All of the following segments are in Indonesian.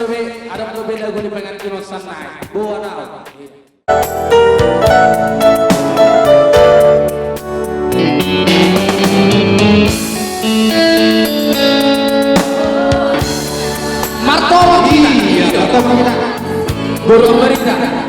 ada beda gue pengen kino sanai. Buat apa? Martoba kita. Guru Amerika.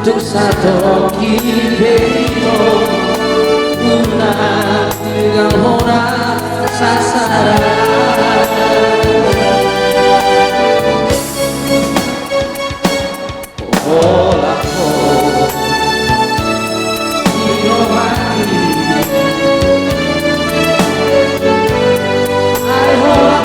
Tuk satu kibito una tinggal hora sasaran olah ino mati ai olah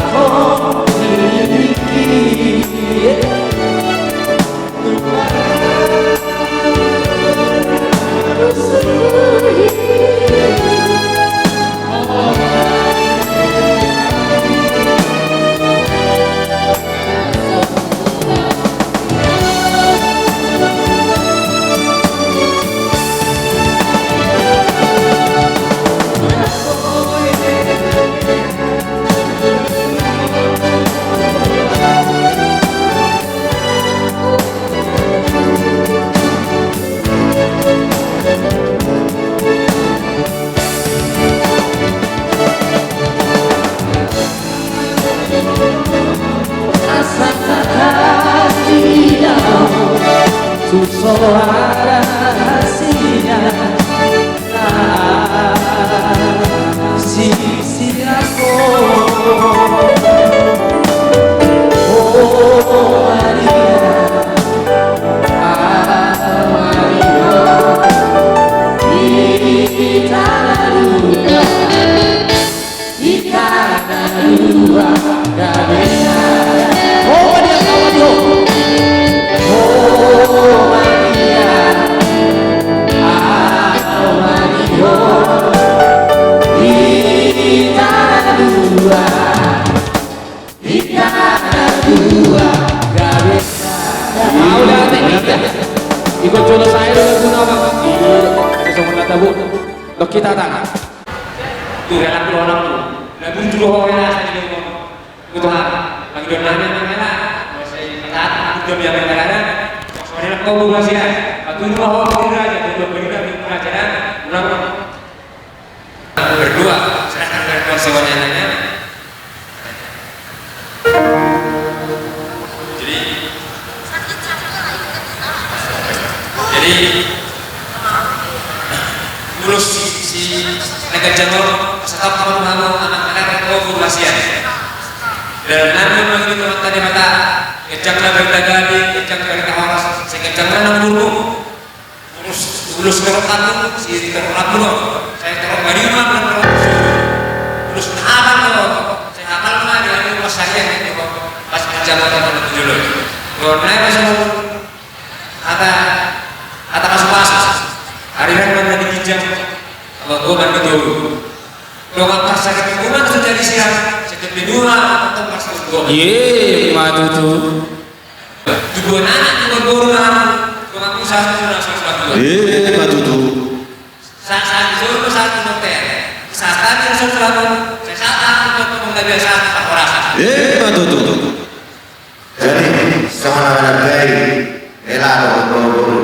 suara hasilnya sisi aku oh Maria Maria kita dua gak beda oh dia kawan yo oh Maria Mario kita dua gak bisa Udah ikut jodoh saya dengan guna apa? Sesungguh kata bu, dok kita tangan. Tuh dalam dua orang tuh, lagu dua orang saya juga mau itu lagi dia nanya, saya kata aku jam yang ada, soalnya kau bukan sih, aku dua orang aja, dua berdua pelajaran, berdua, serahkan berdua semuanya nanya. Jadi lulus si negara Jawa setahun kamu anak-anak konfirmasian dan nanti lagi teman tadi mata kecak lah berdagali kecak dari kawasan sekecak mana burung lulus kerokatu si kerokatu loh saya kerok dari mana lulus apa loh saya hafal mana di rumah saya itu pas kerja teman dulu karena masuk Kata pas hari ini mana dijam kalau gue mandi dulu kalau nggak pas sakit gue sudah jadi siang sakit kedua atau pas gue Iya, maju tuh. dua anak dua guru gue nggak bisa langsung dua Iya, maju tuh. saat itu satu noter saat tadi langsung saya saat untuk biasa tak rasa Iya, maju tuh. Jadi seorang anak gay elado guru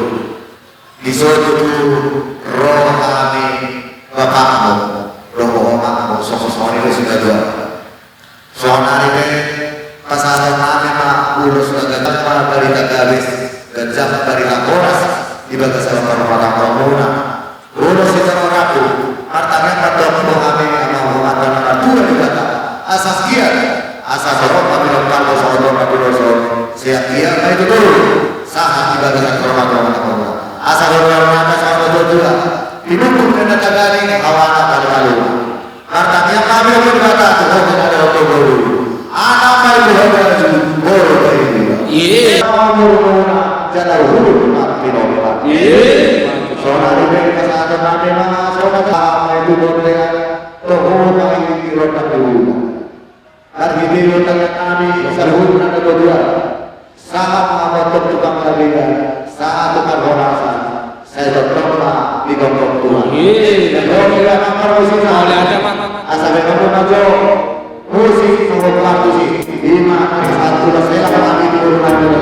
disuruh roh kami bapakmu roh omakmu sosok itu sudah dua soalnya ini pasal kami mak urus gajah para barita garis gajah barita koras ibadah sama orang komuna urus itu orangku artinya pada kami mau akan dua ibadah asas giat asas roh kami lengkap soal kami siap giat itu dulu saat ibadah sama komuna asal orang soal dua dinukung dan tagani awana lalu artinya kami berkata Tuhan ada waktu baru anak baik berhasil baru ini Iya. jalan hulu iya soal ini kesehatan kami mana soal itu boleh tohon lagi rotan dulu hari ini rotan kami sarhun ada dua sangat mengamalkan tukang kabinet, sangat tukang horasa. Saya berdoa di gongkong Tuhan. Kalau kita nampak musik Oleh ada Pak. asal kamu maju musik nomor satu sih. Di mana satu saya lagi di urutan dengan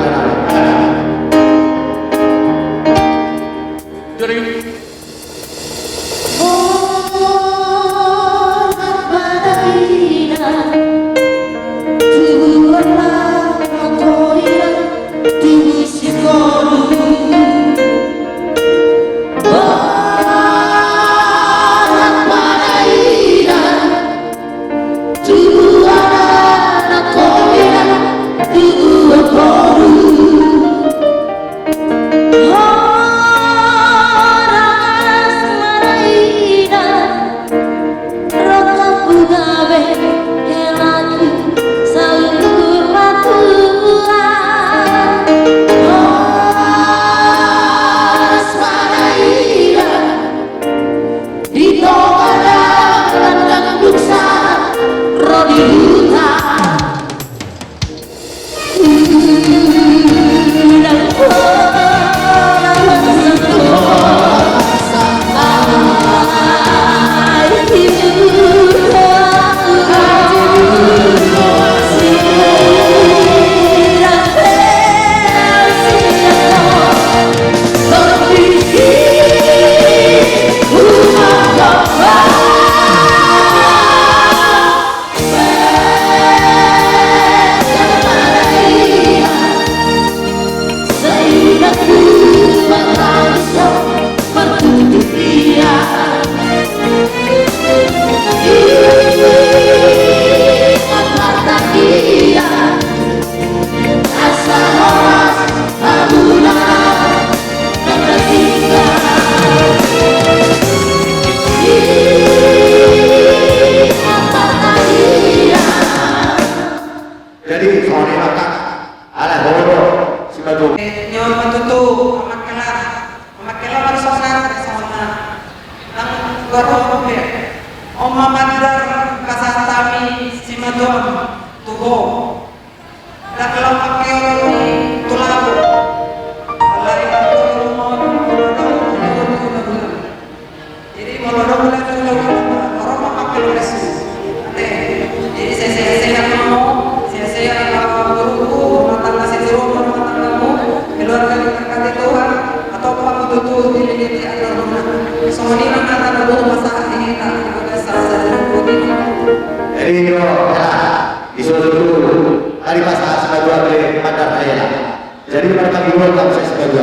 jadi mereka dibuat tak saya sebagai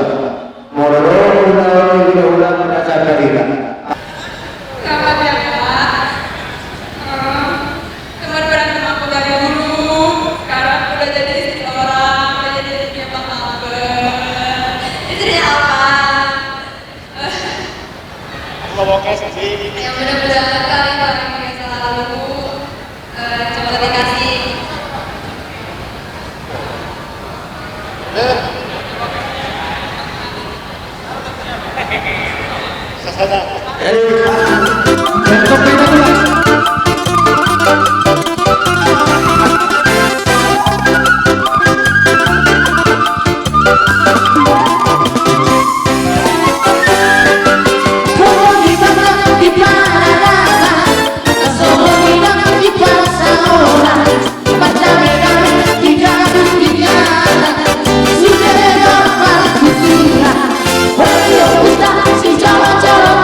ulang merasa dari Selamat ya Pak. Kemarin berantem aku dari dulu, sekarang udah jadi istri orang, udah jadi istri Bang Albert. Istrinya apa? Ya mudah-mudahan kalian yang selalu coba dikasih. Si jalan-jalan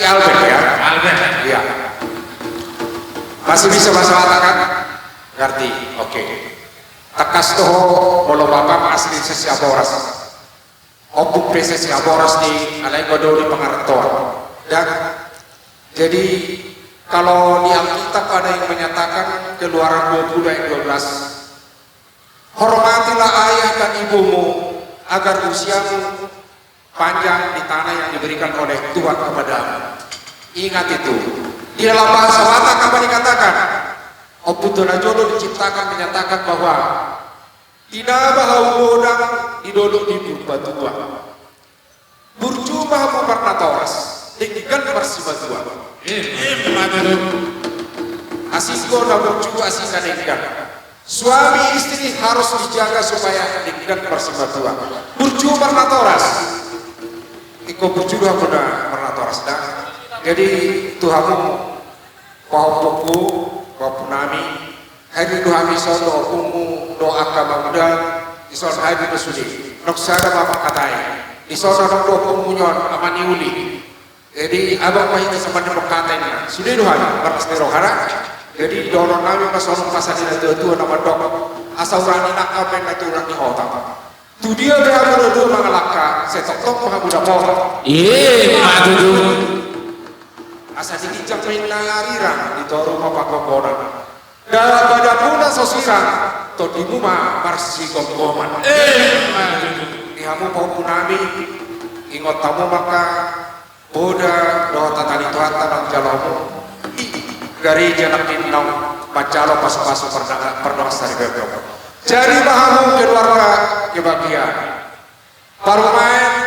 Albert ya. Albert. Iya. Masih bisa bahasa Batak kan? Ngerti? Oke. Takas toho bolo bapak asli sesi aboras. Opuk sesi aboras di alai godo di pengertian. Dan jadi kalau di Alkitab ada yang menyatakan Keluaran 20 ayat 12, hormatilah ayah dan ibumu agar usiamu panjang di tanah yang diberikan oleh Tuhan kepadamu. Ingat itu. Di dalam bahasa Batak apa dikatakan? Oputona jodoh diciptakan menyatakan bahwa tidak bahau godang didodok di berbatua. Burjumah muparnatoras tinggikan persibatua. Asiko dan burju asika denggan. Suami istri harus dijaga supaya tinggikan persibatua. Burju parnatoras. Iko burju parnatoras dah. Jadi Tuhanmu paupoku paupunami hari Tuhan isono umu doa kabamuda ison hari besudi noksada bapak katai isono doa umunyon amani uli. Jadi abang mahita sama ni berkatanya sudah Tuhan berkastero hara. Jadi dorong kami masono pasal ini Tuhan nama dok asaurani nak apa yang aturan di hotel. Tu dia berapa dua mengalaka setok mengamuda pohon. Matutu. Asa dikicak main narira di toro bapak kokoran. Dalam badan puna sosiran to di rumah marsi gonggoman. Dihamu pau punami ingot tamu maka boda doa tatali tuata bang jalomu gari janak dinau pacalo pas-pasu pernah sari bebek. Jadi bahamu keluarga kebahagiaan. Parumain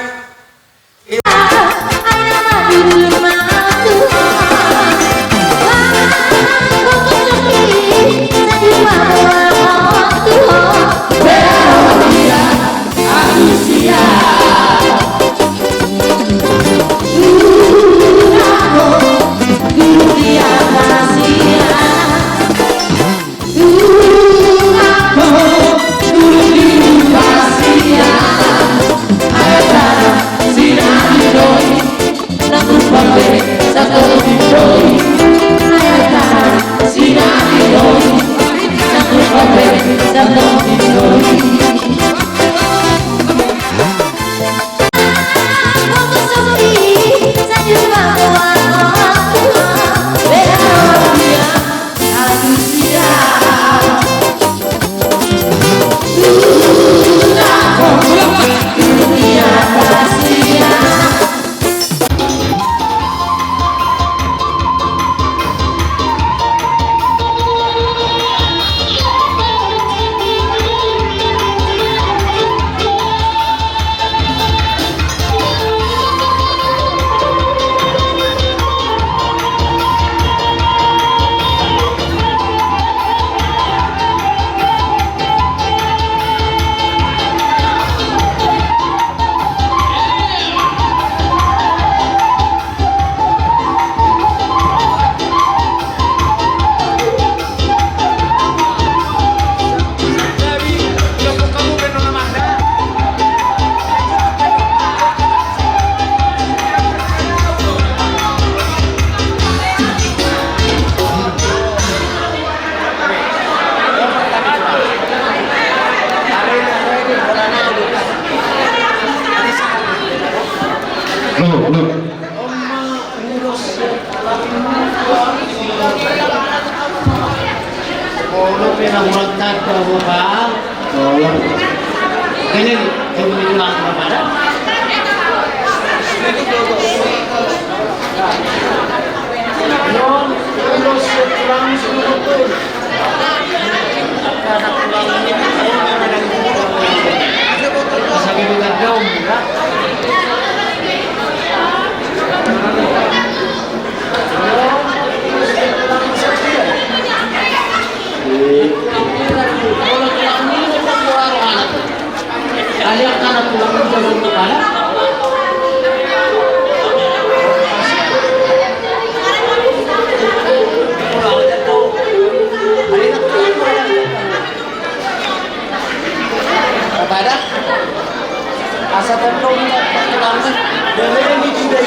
asa tentong perkenalkan dari ini juga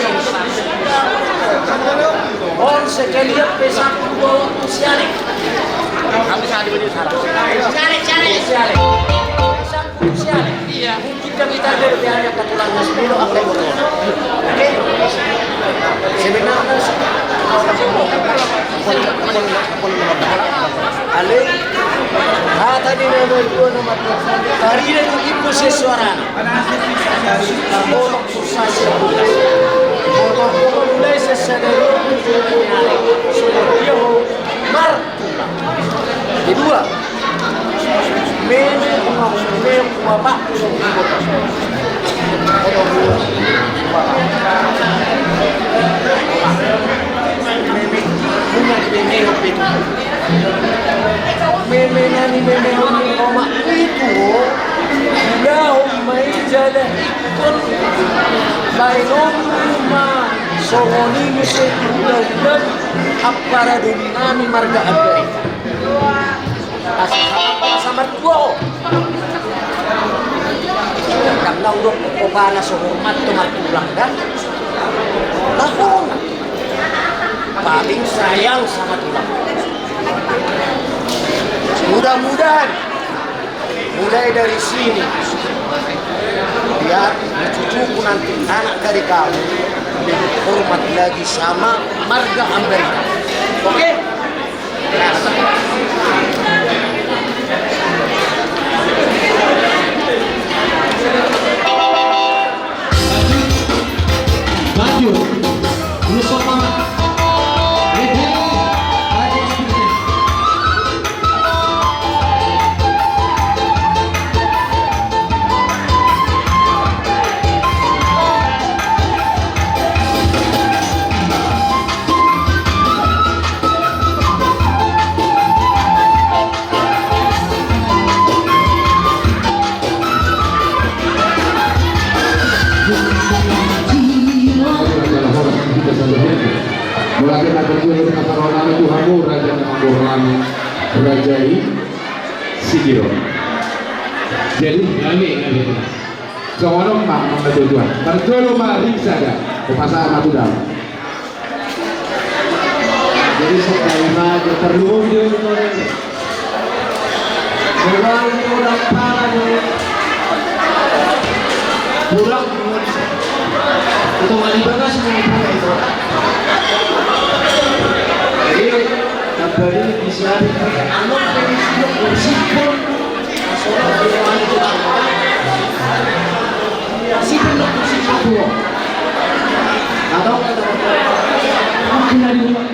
On sekalian pesan dua waktu siale. Kamu saat ini salah. Siale. Pesan siale. Iya. Mungkin kami tadi biaya ketulan nasbilo akan berlalu. Oke. Sebenarnya Ale, tadi nomor 2 nomor 3. Tadi itu ibu sesuara. Bolok susah sebulan. Bolok mulai sesadar sudah dia mar. Kedua, meme bapak meme nani meme oma itu dah mai jalan ikon bainom rumah songoni mese bulan apara nami marga Amerika sama dua karena udah kobana sehormat teman pulang kan tahun paling sayang sama tulang. Mudah-mudahan mulai dari sini biar cucuku nanti anak dari kamu lebih hormat lagi sama marga Amerika. Oke? Maju, terus semangat. Melakukan kecil dengan peronan itu hamu raja Manggoran Rajai Sigiro. Jadi kami seorang mang tujuan berjolo maring saja ke pasar Madura. Jadi sekarang dia perlu dia orang para pulang itu mali bagas itu. Jadi kabar ini bisa anak pensiun bersihkan masalah dewan itu masih perlu bersihkan dulu. Atau ada mungkin ada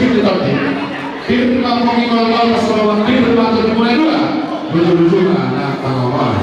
Speed Tauti. Firman Pengimal Balas Lawan Firman Mulai 2. Berujung anak Tangawar.